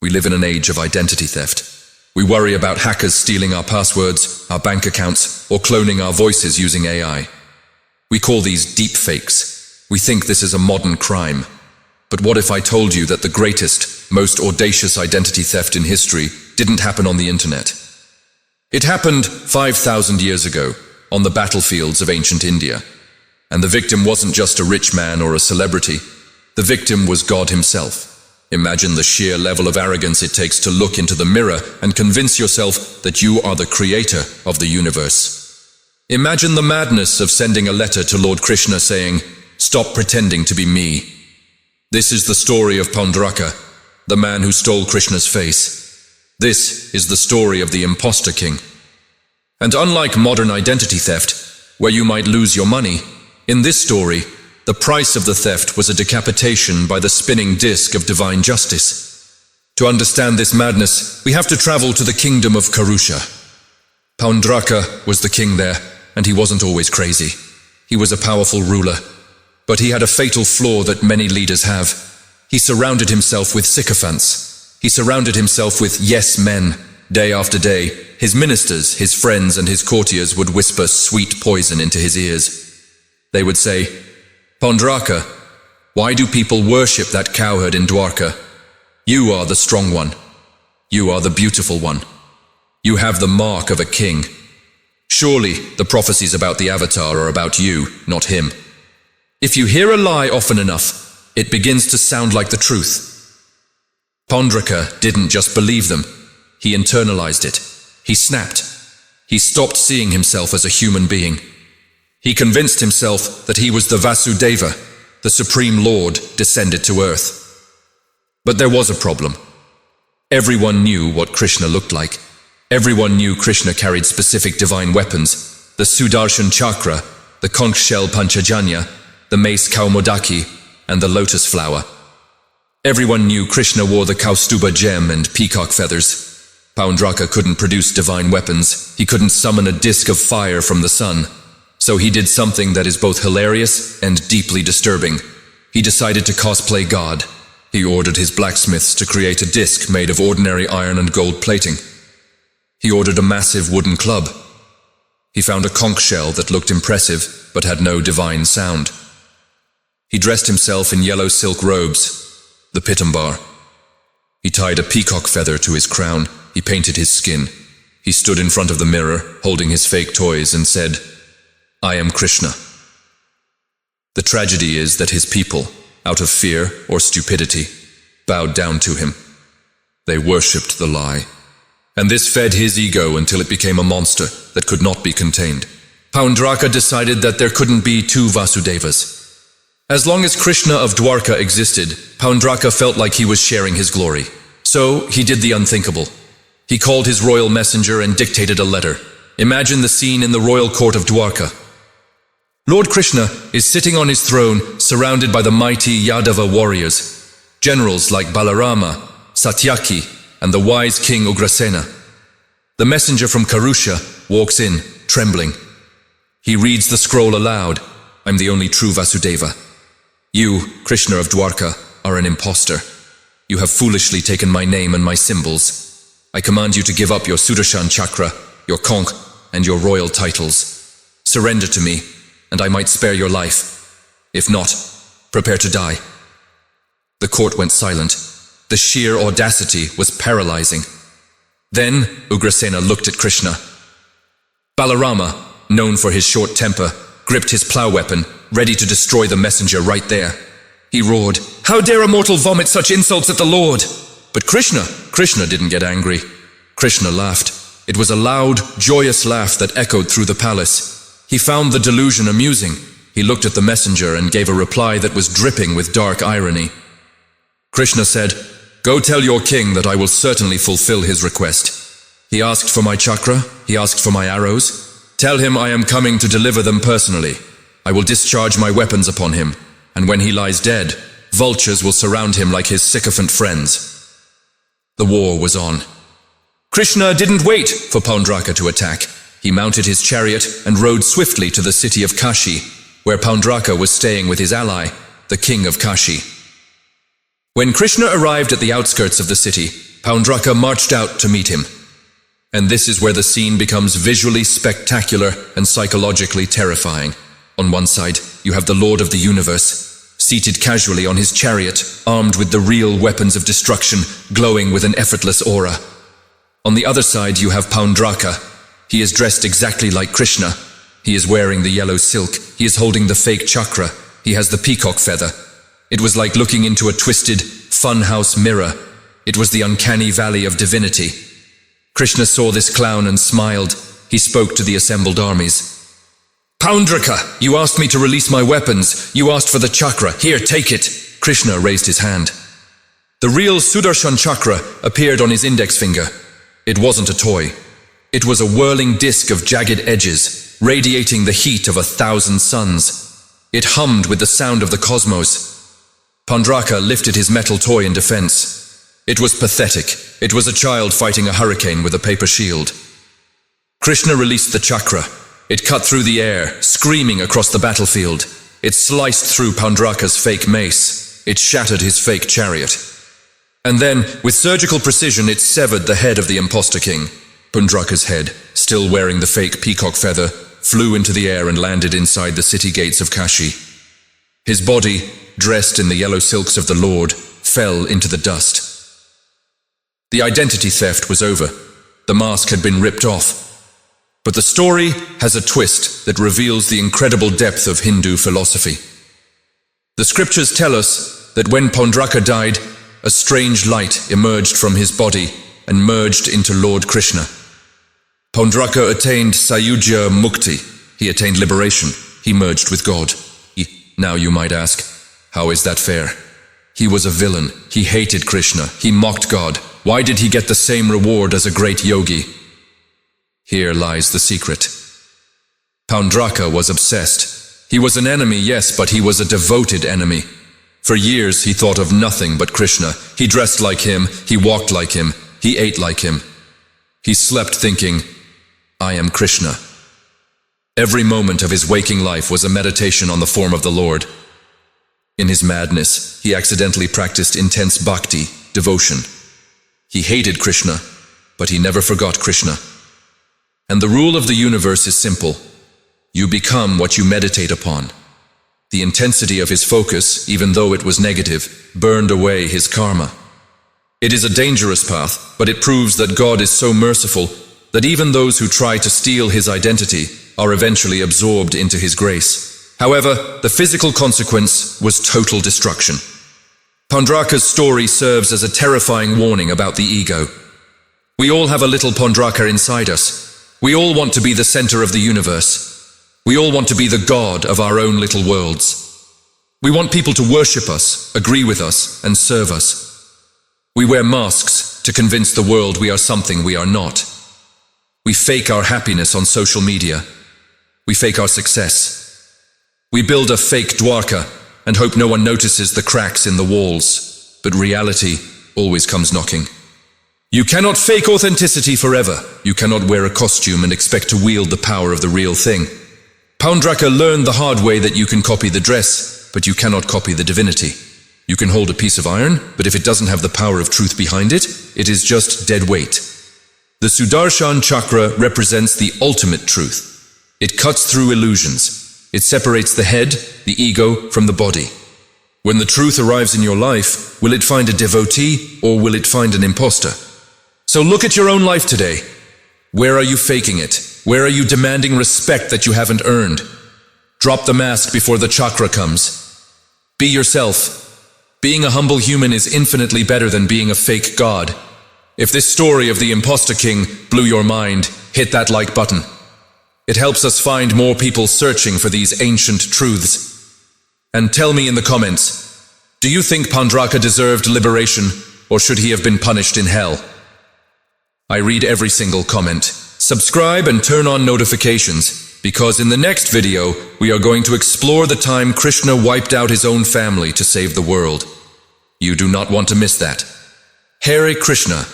We live in an age of identity theft. We worry about hackers stealing our passwords, our bank accounts, or cloning our voices using AI. We call these deep fakes. We think this is a modern crime. But what if I told you that the greatest, most audacious identity theft in history didn't happen on the internet? It happened 5,000 years ago, on the battlefields of ancient India. And the victim wasn't just a rich man or a celebrity. The victim was God himself. Imagine the sheer level of arrogance it takes to look into the mirror and convince yourself that you are the creator of the universe. Imagine the madness of sending a letter to Lord Krishna saying, "Stop pretending to be me." This is the story of Paundraka, the man who stole Krishna's face. This is the story of the imposter king. And unlike modern identity theft, where you might lose your money, in this story, the price of the theft was a decapitation by the spinning disc of divine justice. To understand this madness, we have to travel to the kingdom of Karusha. Paundraka was the king there, and he wasn't always crazy. He was a powerful ruler, but he had a fatal flaw that many leaders have. He surrounded himself with sycophants. He surrounded himself with yes men. Day after day, his ministers, his friends, and his courtiers would whisper sweet poison into his ears. They would say, "Paundraka, why do people worship that cowherd in Dwarka? You are the strong one. You are the beautiful one. You have the mark of a king. Surely the prophecies about the Avatar are about you, not him." If you hear a lie often enough, it begins to sound like the truth. Paundraka didn't just believe them. He internalized it. He snapped. He stopped seeing himself as a human being. He convinced himself that he was the Vasudeva, the Supreme Lord descended to earth. But there was a problem. Everyone knew what Krishna looked like. Everyone knew Krishna carried specific divine weapons, the Sudarshan Chakra, the conch shell Panchajanya, the mace Kaumodaki, and the lotus flower. Everyone knew Krishna wore the Kaustuba gem and peacock feathers. Paundraka couldn't produce divine weapons. He couldn't summon a disk of fire from the sun. So he did something that is both hilarious and deeply disturbing. He decided to cosplay God. He ordered his blacksmiths to create a disc made of ordinary iron and gold plating. He ordered a massive wooden club. He found a conch shell that looked impressive but had no divine sound. He dressed himself in yellow silk robes, the Pitambar. He tied a peacock feather to his crown. He painted his skin. He stood in front of the mirror, holding his fake toys, and said, "I am Krishna." The tragedy is that his people, out of fear or stupidity, bowed down to him. They worshipped the lie. And this fed his ego until it became a monster that could not be contained. Paundraka decided that there couldn't be two Vasudevas. As long as Krishna of Dwarka existed, Paundraka felt like he was sharing his glory. So he did the unthinkable. He called his royal messenger and dictated a letter. Imagine the scene in the royal court of Dwarka. Lord Krishna is sitting on his throne, surrounded by the mighty Yadava warriors, generals like Balarama, Satyaki, and the wise king Ugrasena. The messenger from Karusha walks in, trembling. He reads the scroll aloud. "I'm the only true Vasudeva. You, Krishna of Dwarka, are an imposter. You have foolishly taken my name and my symbols. I command you to give up your Sudarshan Chakra, your conch, and your royal titles. Surrender to me, and I might spare your life. If not, prepare to die." The court went silent. The sheer audacity was paralyzing. Then Ugrasena looked at Krishna. Balarama, known for his short temper, gripped his plow weapon, ready to destroy the messenger right there. He roared, "How dare a mortal vomit such insults at the Lord?" But Krishna didn't get angry. Krishna laughed. It was a loud, joyous laugh that echoed through the palace. He found the delusion amusing. He looked at the messenger and gave a reply that was dripping with dark irony. Krishna said, "Go tell your king that I will certainly fulfill his request. He asked for my chakra, he asked for my arrows. Tell him I am coming to deliver them personally. I will discharge my weapons upon him, and when he lies dead, vultures will surround him like his sycophant friends." The war was on. Krishna didn't wait for Paundraka to attack. He mounted his chariot and rode swiftly to the city of Kashi, where Paundraka was staying with his ally, the king of Kashi. When Krishna arrived at the outskirts of the city, Paundraka marched out to meet him. And this is where the scene becomes visually spectacular and psychologically terrifying. On one side, you have the Lord of the Universe, seated casually on his chariot, armed with the real weapons of destruction, glowing with an effortless aura. On the other side, you have Paundraka. He is dressed exactly like Krishna. He is wearing the yellow silk. He is holding the fake chakra. He has the peacock feather. It was like looking into a twisted, funhouse mirror. It was the uncanny valley of divinity. Krishna saw this clown and smiled. He spoke to the assembled armies. Paundraka, you asked me to release my weapons. You asked for the chakra. Here, take it. Krishna raised his hand. The real Sudarshan Chakra appeared on his index finger. It wasn't a toy. It was a whirling disc of jagged edges, radiating the heat of 1,000 suns. It hummed with the sound of the cosmos. Paundraka lifted his metal toy in defense. It was pathetic. It was a child fighting a hurricane with a paper shield. Krishna released the chakra. It cut through the air, screaming across the battlefield. It sliced through Paundraka's fake mace. It shattered his fake chariot. And then, with surgical precision, it severed the head of the imposter king. Paundraka's head, still wearing the fake peacock feather, flew into the air and landed inside the city gates of Kashi. His body, dressed in the yellow silks of the Lord, fell into the dust. The identity theft was over. The mask had been ripped off. But the story has a twist that reveals the incredible depth of Hindu philosophy. The scriptures tell us that when Paundraka died, a strange light emerged from his body and merged into Lord Krishna. Paundraka attained Sayujya Mukti. He attained liberation. He merged with God. Now you might ask, how is that fair? He was a villain. He hated Krishna. He mocked God. Why did he get the same reward as a great yogi? Here lies the secret. Paundraka was obsessed. He was an enemy, yes, but he was a devoted enemy. For years he thought of nothing but Krishna. He dressed like him. He walked like him. He ate like him. He slept thinking, I am Krishna. Every moment of his waking life was a meditation on the form of the Lord. In his madness, he accidentally practiced intense bhakti, devotion. He hated Krishna, but he never forgot Krishna. And the rule of the universe is simple. You become what you meditate upon. The intensity of his focus, even though it was negative, burned away his karma. It is a dangerous path, but it proves that God is so merciful that even those who try to steal his identity are eventually absorbed into his grace. However, the physical consequence was total destruction. Paundraka's story serves as a terrifying warning about the ego. We all have a little Paundraka inside us. We all want to be the center of the universe. We all want to be the god of our own little worlds. We want people to worship us, agree with us, and serve us. We wear masks to convince the world we are something we are not. We fake our happiness on social media. We fake our success. We build a fake Dwarka and hope no one notices the cracks in the walls, but reality always comes knocking. You cannot fake authenticity forever. You cannot wear a costume and expect to wield the power of the real thing. Paundraka learned the hard way that you can copy the dress, but you cannot copy the divinity. You can hold a piece of iron, but if it doesn't have the power of truth behind it, it is just dead weight. The Sudarshan Chakra represents the ultimate truth. It cuts through illusions. It separates the head, the ego, from the body. When the truth arrives in your life, will it find a devotee or will it find an imposter? So look at your own life today. Where are you faking it? Where are you demanding respect that you haven't earned? Drop the mask before the chakra comes. Be yourself. Being a humble human is infinitely better than being a fake god. If this story of the imposter king blew your mind, hit that like button. It helps us find more people searching for these ancient truths. And tell me in the comments, do you think Paundraka deserved liberation, or should he have been punished in hell? I read every single comment. Subscribe and turn on notifications, because in the next video, we are going to explore the time Krishna wiped out his own family to save the world. You do not want to miss that. Hare Krishna.